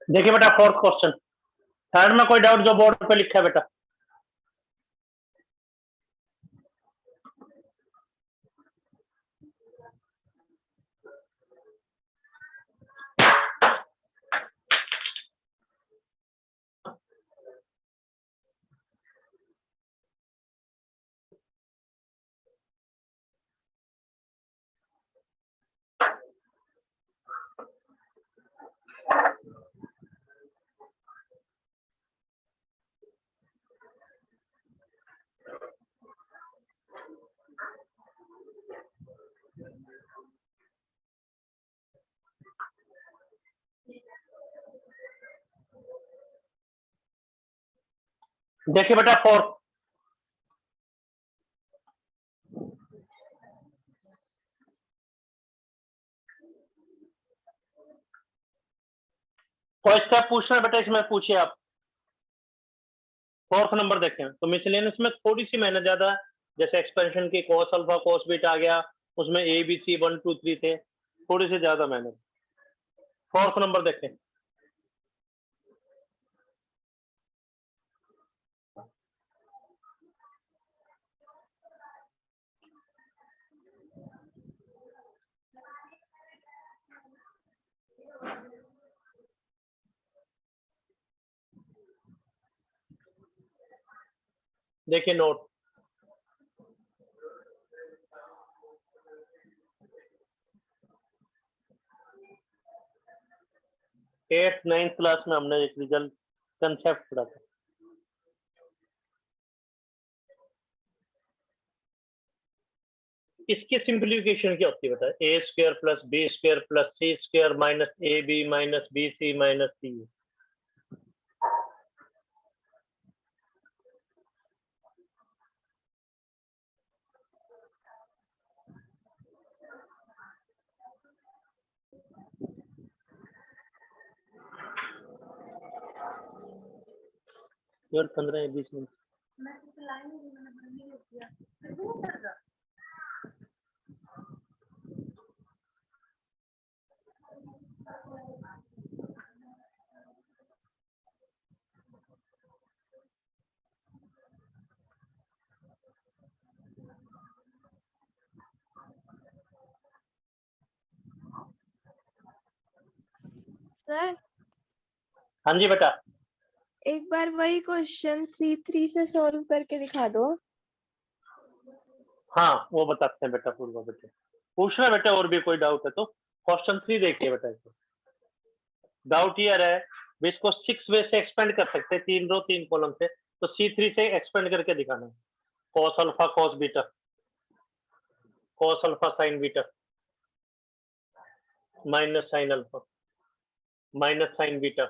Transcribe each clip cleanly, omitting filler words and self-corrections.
देखिए बेटा fourth question, third में कोई डाउट जो बोर्ड पे लिखा है बेटा? देखिए बेटा फोर्थ, कोई स्टेप पूछना बेटा इसमें पूछिए आप। फोर्थ नंबर देखें तो मिसलेनियस में थोड़ी सी मेहनत ज्यादा है, जैसे एक्सपेंशन की कॉस अल्फा कॉस बीटा आ गया, उसमें ए बी सी 1 2 3 थे, थोड़ी सी ज्यादा मेहनत। फोर्थ नंबर देखें, देखिए नोट, 8th 9th क्लास में हमने एक रिजल्ट कंसेप्ट पढ़ा था। इसकी सिंप्लीफिकेशन क्या होती है बेटा? A square plus B square plus C square minus A B minus B C minus C. यार 15 या 20 मिनट सर हाँ जी बेटा, एक बार वही क्वेश्चन C3 से सॉल्व करके दिखा दो। हाँ वो बताते हैं बेटा। पूर्वा बेटे पूछना बेटा, और भी कोई डाउट है तो। क्वेश्चन 3 देखिए बेटा, डाउट ये है भी इसको 6 वे से एक्सपेंड कर सकते हैं, 3 रो 3 कॉलम से, तो C3 से एक्सपेंड करके दिखाना है। Cos alpha cos beta, cos alpha sign beta minus sine alpha minus sign beta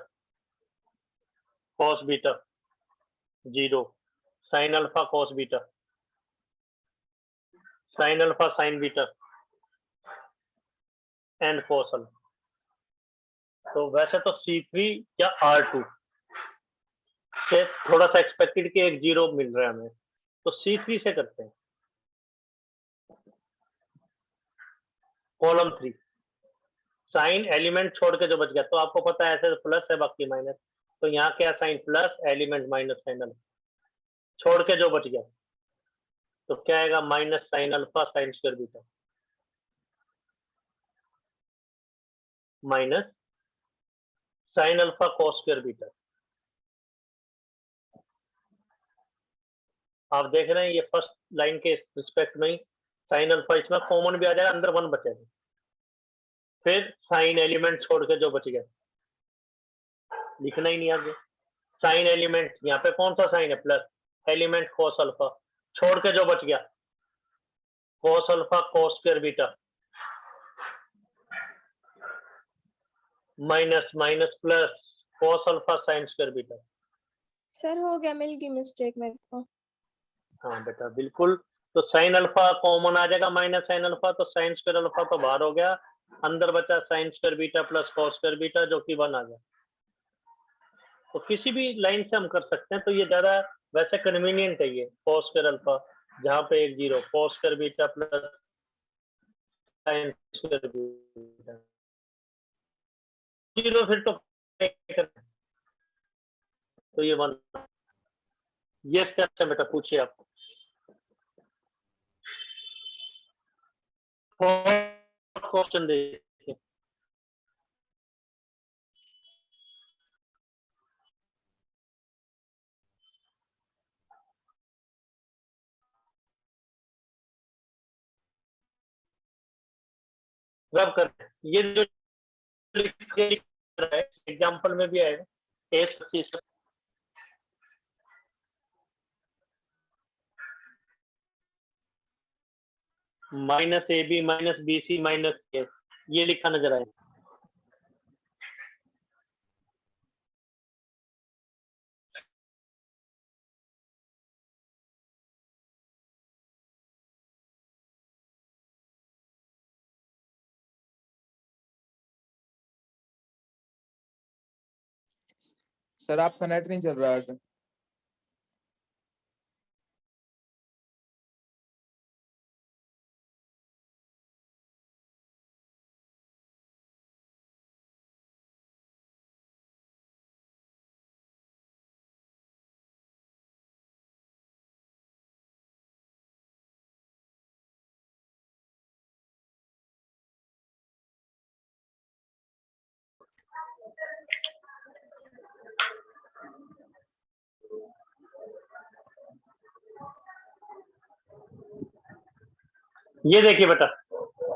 cos beta 0, sign alpha cos beta sine alpha sign beta and cos alpha. तो वैसे तो C3 या R2 से थोड़ा सा एक्सपेक्टेड कि एक 0 मिल रहा है हमें, तो C3 से करते हैं। कॉलम 3 साइन एलिमेंट छोड़ के जो बच गया, तो आपको पता है ऐसे प्लस है बाकी माइनस, तो यहाँ क्या sine plus element minus sine alpha, छोड़ के जो बच गया तो क्या आएगा minus sine alpha sine square beta minus sine alpha cos square beta. आप देख रहे हैं ये फर्स्ट लाइन के रिस्पेक्ट में ही साइन अल्फा इसमें कॉमन भी आ जाएगा, अंदर 1 बचेगा, फिर साइन एलिमेंट छोड़ के जो बच गया लिखना ही नहीं आगे। साइन एलिमेंट यहाँ पे कौन सा साइन है प्लस, एलिमेंट कॉस अल्फा छोड़ के जो बच गया cos alpha cos square beta minus minus plus cos alpha sin square beta. Sir हो गया, मिल गई मिस्टेक मेरे को। हाँ बेटा बिल्कुल। तो साइन अल्फा कॉमन आ जाएगा माइनस साइन अल्फा, तो साइन स्क्वायर अल्फा तो बाहर हो गया, अंदर बचा sign square beta plus cos square beta जो कि 1 आ गया। तो किसी भी लाइन से हम कर सकते हैं, तो ये ज्यादा वैसे कन्वीनियंट है ये कॉस स्क्वायर अल्फा, जहाँ पे एक zero cos square beta plus sign square beta zero, फिर तो ये 1। ये स्टेप से बेटा पूछिए आप। क्वेश्चन देखिए। रब कर ये जो लिख रहा है एग्जाम्पल में भी आएगा एक minus A B minus B C minus A, ये लिखा नजर आएगा। सर आपका नेट नहीं चल रहा है। ये देखिए बेटा,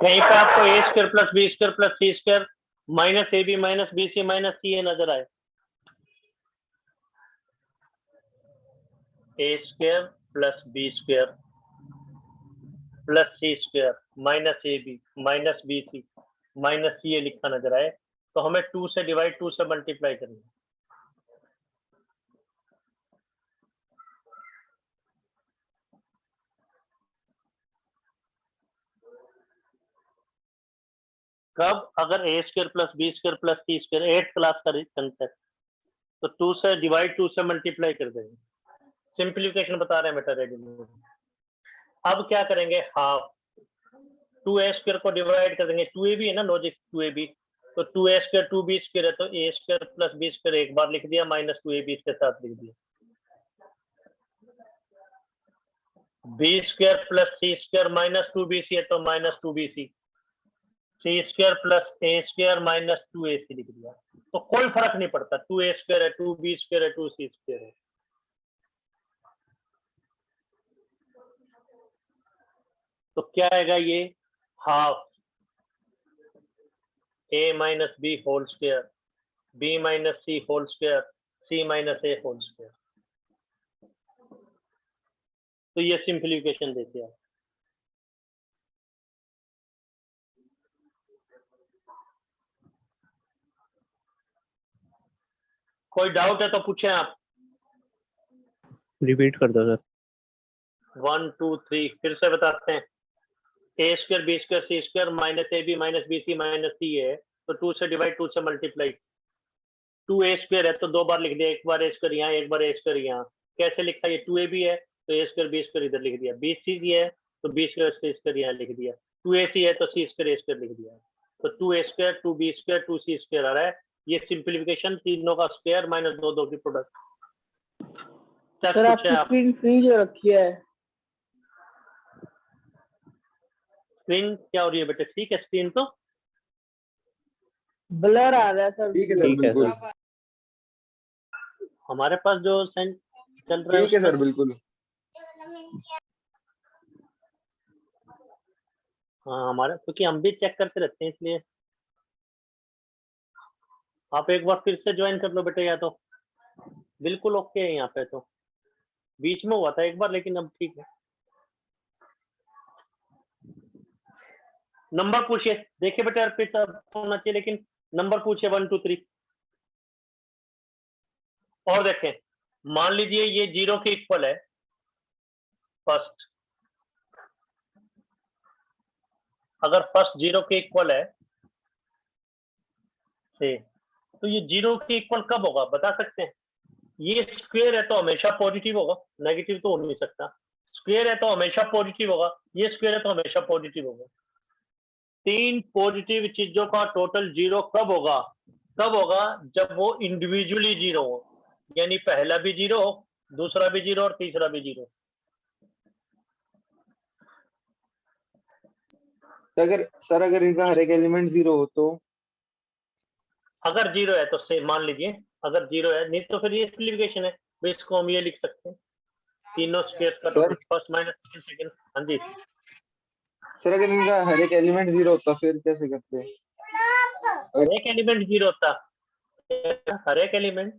कहीं पे आपको A square plus B square plus C square minus A B minus B C minus C A नजर आए। A square plus B square plus C square minus A B minus B C minus C A लिखा नजर आए, तो हमें 2 से divide 2 से multiply करना है। कब? अगर A square plus B square plus C square 8th class का कंसेप्ट, तो 2 से डिवाइड 2 से मल्टीप्लाई कर देंगे। सिंप्लीफिकेशन बता रहे हैं बेटा रेडी में। अब क्या करेंगे, हाफ 2a स्क्वायर को डिवाइड कर देंगे, 2ab है ना लॉजिक, 2ab तो 2a स्क्वायर 2b स्क्वायर है, तो a square plus b square एक बार लिख दिया माइनस 2ab इसके साथ लिख दिया, b square plus c square minus 2bc है तो minus 2bc, c square plus a square minus 2ac लिख दिया। तो कोई फर्क नहीं पड़ता, 2a स्क्वायर है 2b स्क्वायर है 2c स्क्वायर है। तो क्या आएगा ये, half a minus B whole square b minus C whole square c minus A whole square. तो ये सिंप्लीफिकेशन देखिए आप। कोई डाउट है तो पूछें आप। रिपीट कर दो सर। 1 2 3 फिर से बताते हैं, A square B square C square minus A B minus B C minus C है, तो 2 से डिवाइड 2 से मल्टीप्लाई, 2a स्क्वायर है तो 2 बार लिख दिया, एक बार ए स्क्वायर यहाँ एक बार ए स्क्वायर यहाँ। कैसे लिखा, ये 2ab है तो ए स्क्वायर बी स्क्वायर इधर लिख दिया, बी सी है तो बी स्क्वायर सी स्क्वायर यहाँ लिख दिया, 2ac है तो सी स्क्वायर ए स्क्वायर लिख दिया, तो 2a square 2b square 2c square आ रहा है। ये सिंप्लीफिकेशन, तीनों का स्क्वायर माइनस दो की प्रोडक्ट। सर आपकी स्क्रीन फ्री जो रखी है, स्क्रीन क्या हो रही है बेटे, ठीक है स्क्रीन तो ब्लर आ रहा है सर। ठीक है सर, ठीक है बिल्कुल सर। हमारे पास जो सेंड चल रहा है ठीक है सर, बिल्कुल। हाँ हमारे, क्योंकि हम भी चेक करते रहते हैं इसलिए। आप एक बार फिर से ज्वाइन कर लो बेटे, या तो बिल्कुल ओके है यहाँ पे, तो बीच में हुआ था एक बार लेकिन अब ठीक है। नंबर पूछिए, देखिए बेटा रिपीट होना चाहिए, लेकिन नंबर पूछिए 1 2 3। और देखें, मान लीजिए ये 0 के इक्वल है फर्स्ट, अगर फर्स्ट 0 के इक्वल है से, तो ये 0 के इक्वल कब होगा बता सकते हैं? ये स्क्वायर है तो हमेशा पॉजिटिव होगा, नेगेटिव तो हो नहीं सकता। स्क्वायर है तो हमेशा पॉजिटिव होगा, ये स्क्वायर है तो हमेशा पॉजिटिव होगा। 3 पॉजिटिव चीजों का टोटल 0 कब होगा? कब होगा? जब वो इंडिविजुअली 0 हो, यानी पहला भी 0 हो, दूसरा भी 0 और तीसरा भी 0। अगर इनका हर एक एलिमेंट 0 हो तो? अगर 0 है तो से मान लीजिए, अगर 0 है, नहीं तो फिर ये सिंप्लीफिकेशन है, तो इसको हम ये लिख सकते हैं, तीनों स्क्वायर का टोटल फर्स्ट माइनस सेकंड। हाँ जी सर, अगर इनका हर एक एलिमेंट 0 होता फिर कैसे करते हैं? हर एक एलिमेंट 0 होता, हर एक एलिमेंट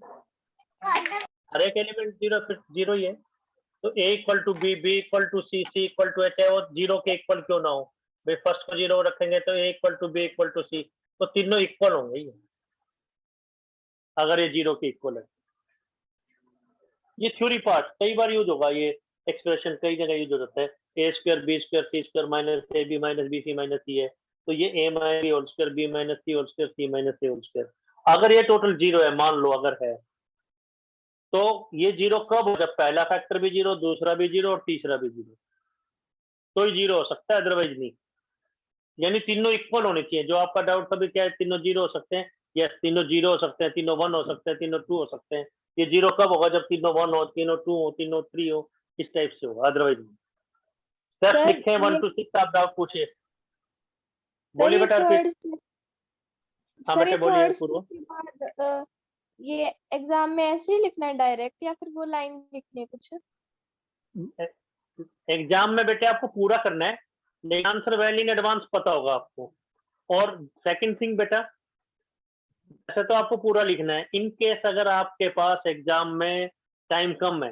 0 फिर 0 ही है। तो a equal to B, B equal to C, C equal to H है, वो 0 के इक्वल क्यों ना हो? भाई फर्स्ट को 0 रखेंगे तो a equal to B equal to C, तो तीनों इक्वल होंगे ही अगर ये 0 के इक्वल है। ये थ्योरी पार्ट कई बार यूज होगा, ये एक्सप्रेशन कई जगह यूज हो जाता है, A square B square C square minus A B minus B C minus C है, तो ये A minus B whole square B minus C whole square C minus A whole square. अगर ये टोटल 0 है, मान लो अगर है, तो ये 0 कब हो? जब पहला फैक्टर भी 0, दूसरा भी 0 और तीसरा भी 0, तो ही 0 हो सकता है, अदरवाइज नहीं। यानी तीनों इक्वल होने चाहिए। जो आपका डाउट था भी क्या है, तीनों 0 हो सकते हैं? यस, तीनों 0 हो सकते हैं, तीनों 1 हो सकते हैं, तीनों 2 हो सकते हैं। ये 0 कब होगा? जब तीनों 1 हो, तीनों 2 हो, तीनों 3 हो, इस टाइप से होगा, अदरवाइज नहीं। स्टेप सर लिखे हैं 1 ये to 6, आप डाउट पूछिए। सर बोलिए ये बेटा रिपीट। थर्ड हाँ सर ये बेटे बोलिए थर्ड पूर्व। के बाद ये एग्जाम में ऐसे ही लिखना है डायरेक्ट, या फिर वो लाइन लिखनी है कुछ? एग्जाम में बेटे आपको पूरा करना है, लेकिन आंसर वेल इन एडवांस पता होगा आपको। और सेकंड थिंग बेटा, ऐसे तो आपको पूरा लिखना है। इन केस अगर आपके पास एग्जाम में टाइम कम है,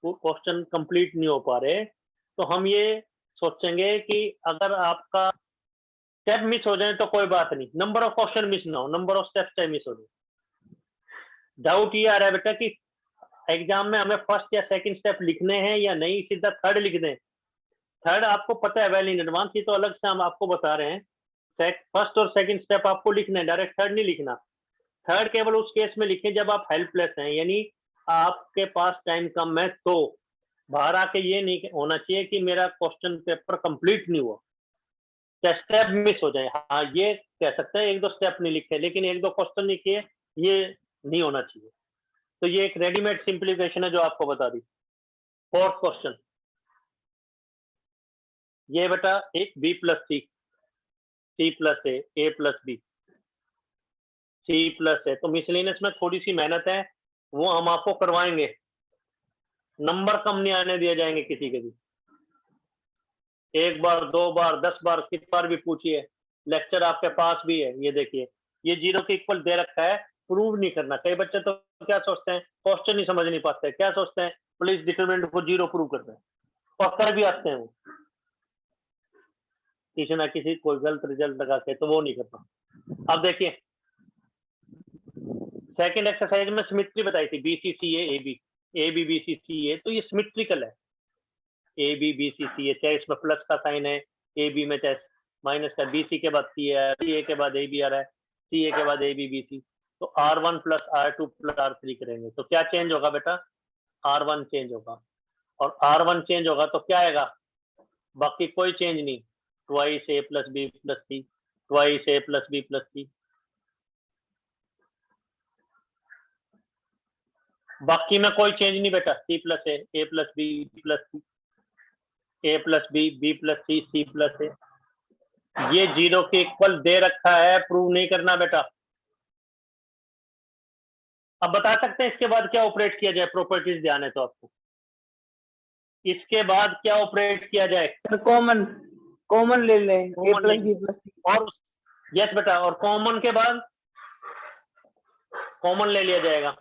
वो क्वेश्चन कंप्लीट नहीं हो पा रहे, तो हम ये सोचेंगे कि अगर आपका स्टेप मिस हो जाए तो कोई बात नहीं, नंबर ऑफ क्वेश्चन मिस ना हो, नंबर ऑफ स्टेप चाहे मिस हो जाए। डाउट ये आ रहा है बेटा कि एग्जाम में हमें फर्स्ट या सेकंड स्टेप लिखने हैं या नहीं, सीधा थर्ड लिख दें। थर्ड आपको पता है वेल इन एडवांस, ये तो अलग से हम आपको बता रहे हैं। फर्स्ट और सेकंड स्टेप आपको लिखना है, डायरेक्ट थर्ड नहीं लिखना। थर्ड केवल उस केस में लिखें जब आप हेल्पलेस हैं, यानी आपके पास टाइम कम है, तो बाहर आके ये नहीं होना चाहिए कि मेरा क्वेश्चन पेपर कंप्लीट नहीं हुआ, स्टेप मिस हो जाए। हाँ ये कह सकते हैं 1-2 स्टेप नहीं लिखे, लेकिन 1-2 क्वेश्चन नहीं किए, ये नहीं होना चाहिए। तो ये एक रेडीमेड सिंप्लीफिकेशन है जो आपको बता दी। फोर्थ क्वेश्चन, ये बेटा एक B plus C plus A plus B, C plus है, तो मिसलेनियस में थोड़ी सी मेहनत है, वो हम आपको करवाएंगे। नंबर कम नहीं आने दिए जाएंगे किसी के भी। 1 बार 2 बार 10 बार कितनी बार भी पूछिए, लेक्चर आपके पास भी है। ये देखिए, ये 0 के इक्वल दे रखा है, प्रूव नहीं करना। कई बच्चे तो क्या सोचते हैं, क्वेश्चन ही समझ नहीं पाते, क्या सोचते हैं, प्लीज डिटरमिनेंट को 0 प्रूव करना है, और कर भी आते हैं वो किसी ना किसी कोई गलत रिजल्ट लगा के, तो वो नहीं करता। अब देखिए सेकंड एक्सरसाइज में सिमेट्री बताई थी, B C C A A B B C C A, तो ये सिमेट्रिकल है। ए बी बी सी सी ए, चाहे इसमें प्लस का साइन है, ए बी में चाहे माइनस का, बी सी के बाद सी है, सी ए के बाद ए बी आ रहा है, सी ए के बाद ए बी बी सी, तो R1 plus R2 plus R3 करेंगे तो क्या चेंज होगा बेटा? R1 चेंज होगा, और R1 चेंज होगा तो क्या आएगा? बाकी कोई चेंज नहीं, twice A plus B plus C, twice A plus B plus C, बाकी में कोई चेंज नहीं बेटा। C plus A plus B plus C, A plus B plus C plus A. ये 0 के इक्वल दे रखा है, प्रूव नहीं करना बेटा। अब बता सकते हैं इसके बाद क्या ऑपरेट किया जाए? प्रॉपर्टीज ध्यान है तो आपको, इसके बाद क्या ऑपरेट किया जाए? कॉमन कॉमन ले लें, ए कॉमन प्लस लेंगे। बी प्लस सी। और यस बेटा, और कॉमन के बाद कॉमन ले लिया जाएगा,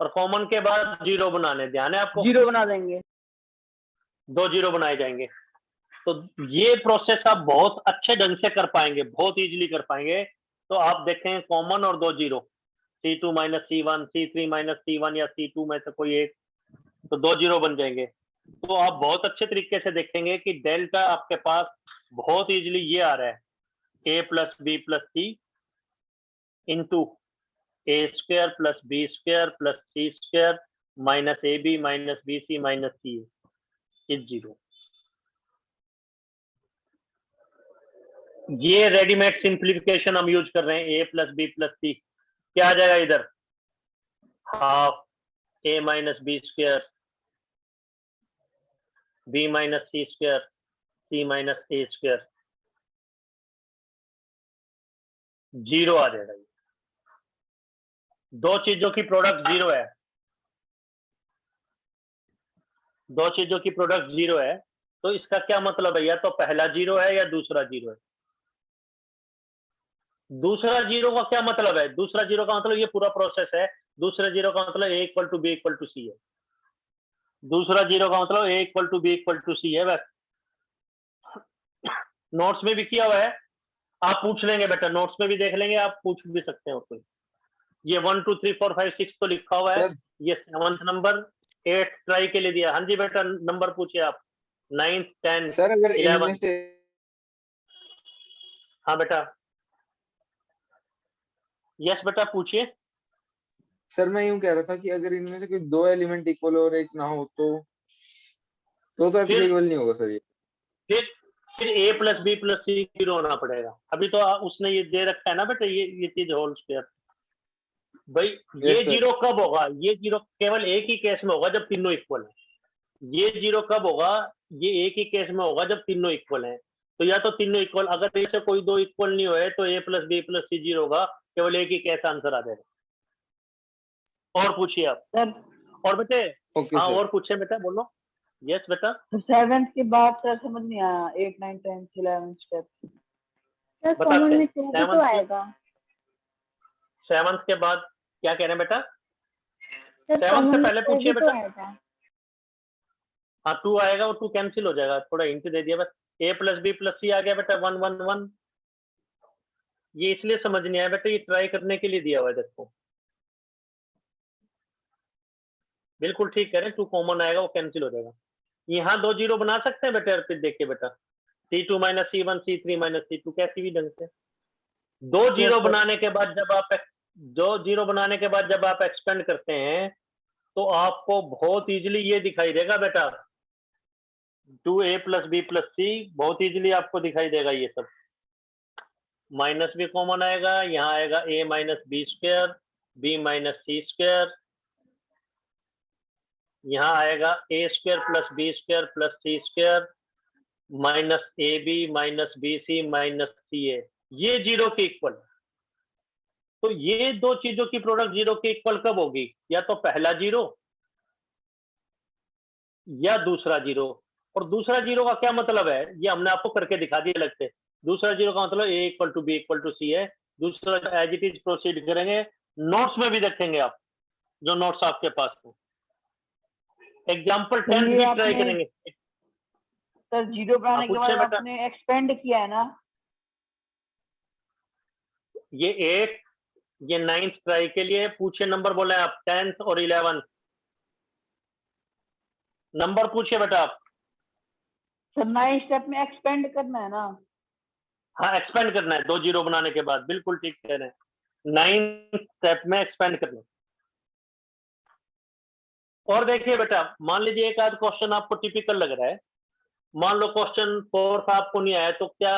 और कॉमन के बाद 0 बनाने, ध्यान है आपको, 0 बना देंगे। 2 0 बनाए जाएंगे। तो ये प्रोसेस आप बहुत अच्छे ढंग से कर पाएंगे, बहुत इजीली कर पाएंगे। तो आप देखें कॉमन और 2 zero, C2 minus C1, C3 minus C1 या C2 में से कोई एक, तो 2 जीरो बन जाएंगे। तो आप बहुत अच्छे तरीके से देखेंगे कि डेल्टा आपके पास बहुत इजीली ये आ रहा है, a plus B plus C into A square plus B square plus C square minus A B minus B C minus C is zero. ये रेडीमेड सिंप्लीफिकेशन हम यूज कर रहे हैं, a plus B plus C क्या आ जाएगा इधर, half a minus B square b minus C square c minus A square, zero आ जाएगा। दो चीजों की प्रोडक्ट जीरो है, दो चीजों की प्रोडक्ट जीरो है, तो इसका क्या मतलब है, या तो पहला जीरो है या दूसरा जीरो है। दूसरा जीरो का क्या मतलब है, दूसरा जीरो का मतलब ये पूरा प्रोसेस है, दूसरे जीरो का मतलब a equal to B equal to C है, दूसरा जीरो का मतलब a equal to B equal to C है। बस नोट्स में भी किया हुआ है, आप पूछ लेंगे बेटा, नोट्स में भी देख लेंगे, आप पूछ भी सकते हैं कोई। ये 1 2 3 4 5 6 तो लिखा हुआ है, सर ये 7th नंबर 8th ट्राई के लिए दिया। हाँ जी बेटा, नंबर पूछिए आप, 9th 10th सर अगर इनमें 11th। से हाँ बेटा, यस बेटा पूछिए। सर मैं यूं कह रहा था कि अगर इनमें से कोई दो एलिमेंट इक्वल और एक ना हो तो फिर एप्लीकेबल नहीं होगा सर ये। फिर फिर a plus B plus C zero होना पड़ेगा। अभी तो उसने ये दे रखा है ना बेटा, ये चीज होल स्क्वायर। भाई ये यस सर। जीरो कब होगा, ये जीरो केवल एक ही केस में होगा जब तीनों इक्वल है। ये जीरो कब होगा, ये एक ही केस में होगा जब तीनों इक्वल हैं। तो या तो तीनों इक्वल, अगर इसे कोई दो इक्वल नहीं हुए तो a plus B plus C zero होगा, केवल एक ही केस आंसर आ जाएगा। और पूछिए आप, सर और बेटे। ओके हाँ सर। और पूछे बेटा, बोलो। यस बेटा। 7th के बाद सर समझ नहीं आया, 8 9 10 11 स्टेप। सर बताते कॉमन हैं। में 2 भी तो 7th आएगा। 7th के बाद क्या कह रहे हैं बेटा, सर 7th कॉमन से में पहले 2 पूछिए भी तो बेटा। आएगा। हाँ 2 आएगा, वो 2 कैंसिल हो जाएगा, थोड़ा हिंट दे दिया बस। a प्लस बी प्लस सी आ गया बेटा, 1 1 1। ये इसलिए समझ नहीं आया बेटा, ये ट्राई करने के लिए दिया हुआ है देखो। बिल्कुल ठीक कह रहे हैं, 2 कॉमन आएगा, वो कैंसिल हो जाएगा। यहाँ 2 जीरो बना सकते हैं बेटा, अर्पित देखिए बेटा, C2 minus C1 C3 minus C2 कैसी भी ढंग से। दो जीरो सर। बनाने के बाद जब आप एक्सपेंड करते हैं तो आपको बहुत इजीली ये दिखाई देगा बेटा, 2a प्लस बी प्लस सी, बहुत इजीली आपको दिखाई देगा ये सब। माइनस भी कॉमन आएगा, यहाँ आएगा a minus B square B minus C square, यहाँ आएगा a square plus B square plus C square minus A B minus B C minus C A, ये जीरो के इक्वल। तो ये दो चीजों की प्रोडक्ट जीरो के इक्वल कब होगी, या तो पहला जीरो या दूसरा जीरो। और दूसरा जीरो का क्या मतलब है, ये हमने आपको करके दिखा दिया अलग से। दूसरा जीरो का मतलब a equal to B equal to C है। दूसरा एज इट इज प्रोसीड करेंगे, नोट्स में भी देखेंगे आप, जो नोट्स आपके पास हो। एग्जाम्पल तो 10 ये भी ट्राई आपने करेंगे। सर जीरो बनाने के बाद पूछे बेटा। आपने एक्सपेंड किया है ना। ये 8, ये 9th ट्राई के लिए पूछे, नंबर बोले आप 10th और 11th नंबर पूछिए बेटा आप। सर 9 स्टेप में एक्सपेंड करना है ना। हाँ एक्सपेंड करना है, 2 जीरो बनाने के बाद, बिल्कुल ठीक कह रहे हैं, 9th स्टेप में एक्सपेंड करना है। और देखिए बेटा, मान लीजिए एक आध क्वेश्चन आपको टिपिकल लग रहा है, मान लो क्वेश्चन 4 आपको नहीं आया, तो क्या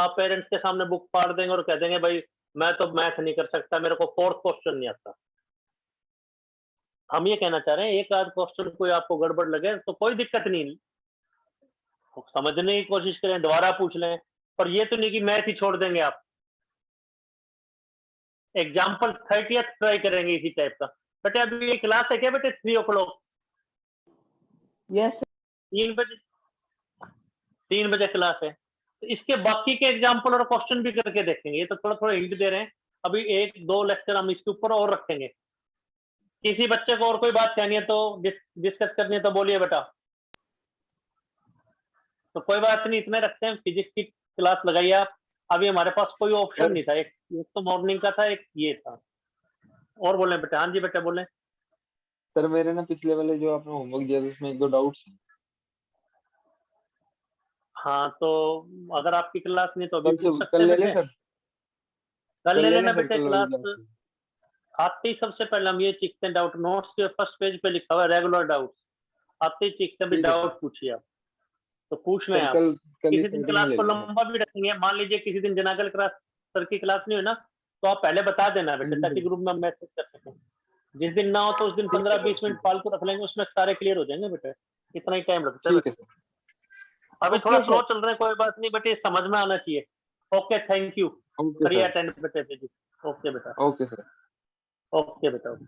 आप पेरेंट्स के सामने बुक फाड़ देंगे और कह देंगे भाई मैं तो मैथ नहीं कर सकता, मेरे को 4th क्वेश्चन नहीं आता। हम ये कहना चाह रहे हैं, एक आध क्वेश्चन कोई आपको गड़बड़ लगे तो कोई दिक्कत नहीं, समझने की कोशिश करें, दोबारा पूछ लें, पर ये तो नहीं कि मैथ ही छोड़ देंगे आप। एग्जाम्पल 30th ट्राई करेंगे इसी टाइप का। बेटे अभी ये क्लास है क्या बेटे, 3 o'clock, यस 3 बजे क्लास है, तो इसके बाकी के एग्जाम्पल और क्वेश्चन भी करके देखेंगे। ये तो थोड़ा थोड़ा हिंट दे रहे हैं, अभी 1-2 लेक्चर हम इसके ऊपर और रखेंगे। किसी बच्चे को और कोई बात कहनी है तो डिस्कस करनी है तो बोलिए बेटा। तो कोई बात नहीं, इतने रखते हैं, फिजिक्स की क्लास लगाइए आप। अभी हमारे पास कोई ऑप्शन सर- नहीं था, एक तो मॉर्निंग का था, एक ये था। और बोले बेटा? हाँ जी बेटा बोले। सर मेरे ना पिछले वाले जो आपने होमवर्क दिया था उसमें 1-2 डाउट्स हैं। हाँ तो अगर आपकी क्लास नहीं तो अभी कल से पूछ सकते कल हैं ले लें बेटे। सर? कल कल ले ले लेना लें सर बेटे कल वाली क्लास। क्लास में? आते ही सबसे पहले हम ये सीखते हैं डाउट, नोट्स के फर्स्ट पेज पे लिखा हुआ है रेगुलर डाउट। आते ही सीखते हैं भी ठीक है सर। डाउट पूछिए आप, तो पूछना है सर आप। कल ही किसी दिन स्टार्टिंग में क्लास ले को लेंगे। लंबा भी रखेंगे, मान लीजिए किसी दिन जनागल क्लास सर की क्लास नहीं हुई ना, तो आप पहले बता देना हाँ बेटे, जी ताकि सर। ग्रुप में हम मैसेज कर सकें। जिस दिन ना हो तो उस दिन ठीक है सर 15-20 मिनट ठीक है। फालतू रख लेंगे, उसमें सारे क्लियर हो जाएंगे बेटे। इतना ही टाइम लगता है ठीक है बेटे। सर। अभी थोड़ा ओके स्लो सर। चल रहे हैं, कोई बात नहीं बेटे, समझ में आना चाहिए। Okay thank you. ओके करिए सर। अटेंड बेटे। ओके बेटा। Okay sir. ओके बेटा।